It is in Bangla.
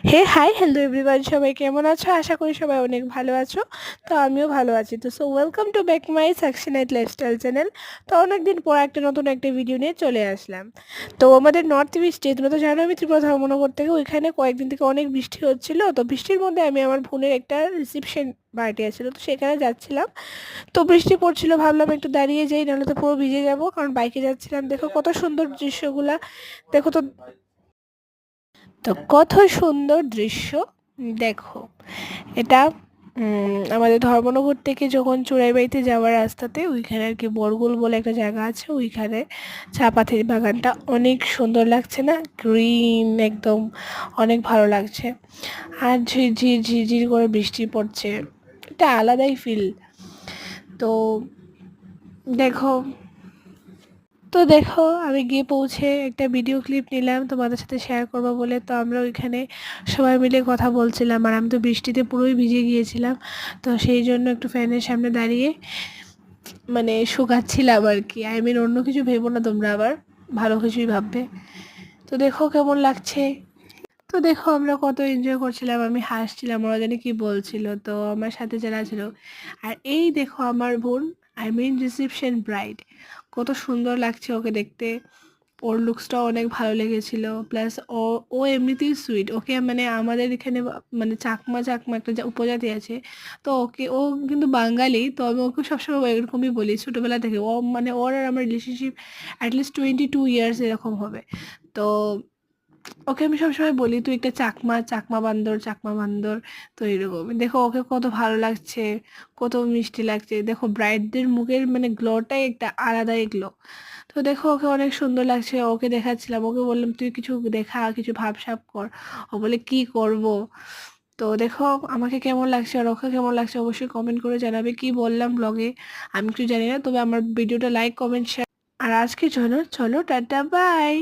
হে হাই হ্যালো এভরিওয়ান, সবাই কেমন আছো? আশা করি সবাই অনেক ভালো আছো। তো আমিও ভালো আছি। তো ওয়েলকাম টু ব্যাক মাই সাকসেনাইট লাইফস্টাইল চ্যানেল। তো অনেকদিন পর একটা নতুন একটা ভিডিও নিয়ে চলে আসলাম। তো আমাদের নর্থ ইস্টে তোমরা তো জানো আমি ত্রিপুরা ধর্মনগর করতে গিয়ে ওইখানে কয়েকদিন থেকে অনেক বৃষ্টি হচ্ছিল। তো বৃষ্টির মধ্যে আমি আমার বোনের একটা রিসেপশন পার্টি আছিল, তো সেখানে যাচ্ছিলাম। তো বৃষ্টি পড়ছিল, ভাবলাম একটু দাঁড়িয়ে যাই, নাহলে তো পুরো ভিজে যাব, কারণ বাইকে যাচ্ছিলাম। দেখো কত সুন্দর দৃশ্যগুলা, দেখো তো। তো কত সুন্দর দৃশ্য, দেখো এটা আমাদের ধর্মনগর থেকে যখন চোরাইবাড়িতে যাওয়ার রাস্তাতে ওইখানে আর কি বরগুল বলে একটা জায়গা আছে, ওইখানে চা পাতির বাগানটা অনেক সুন্দর লাগছে না? গ্রিন একদম, অনেক ভালো লাগছে। আর ঝিরঝির ঝিরঝির করে বৃষ্টি পড়ছে, এটা আলাদাই ফিল। তো দেখো, আমি গিয়ে পৌঁছে একটা ভিডিও ক্লিপ নিলাম তোমাদের সাথে শেয়ার করবো বলে। তো আমরা ওইখানে সবাই মিলে কথা বলছিলাম, আর আমি তো বৃষ্টিতে পুরোই ভিজে গিয়েছিলাম। তো সেই জন্য একটু ফ্যানের সামনে দাঁড়িয়ে মানে শুকাচ্ছিলাম আর কি। অন্য কিছু ভেবো না তোমরা, আবার ভালো কিছুই ভাববে। তো দেখো কেমন লাগছে। তো দেখো আমরা কত এনজয় করছিলাম, আমি হাসছিলাম, ওরা জানি কি বলছিল তো আমার সাথে যারা ছিল। আর এই দেখো আমার বোন, রিসেপশন ব্রাইড, কত সুন্দর লাগছে ওকে দেখতে। ওর লুকসটাও অনেক ভালো লেগেছিল। প্লাস ও ও এমনিতেই সুইট। ওকে মানে আমাদের এখানে মানে চাকমা চাকমা একটা উপজাতি আছে, তো ওকে ও কিন্তু বাঙালি। তো আমি ওকে সবসময় এরকমই বলি ছোটোবেলা থেকে। ও মানে ওর আর আমার রিলেশনশিপ অ্যাটলিস্ট 22 ইয়ার্স এরকম হবে। তো ওকে আমি সবসময় বলি তুই একটা চাকমা, চাকমা বান্দর, চাকমা বান্দর। তো এরকম দেখো ওকে কত ভালো লাগছে, কত মিষ্টি লাগছে। দেখো ব্রাইডদের মুখের মানে গ্লোটাই একটা আলাদাই গ্লো। তো দেখো ওকে অনেক সুন্দর লাগছে, ওকে দেখাচ্ছিলাম, ওকে বললাম তুই কিছু দেখা, কিছু ভাবসাব কর। ও বলে কি করব। তো দেখো আমাকে কেমন লাগছে আর ওকে কেমন লাগছে অবশ্যই কমেন্ট করে জানাবে। কি বললাম ব্লগে আমি কিছু জানি না, তবে আমার ভিডিওটা লাইক কমেন্ট শেয়ার। আর আজকে চলো চলো টাটা বাই।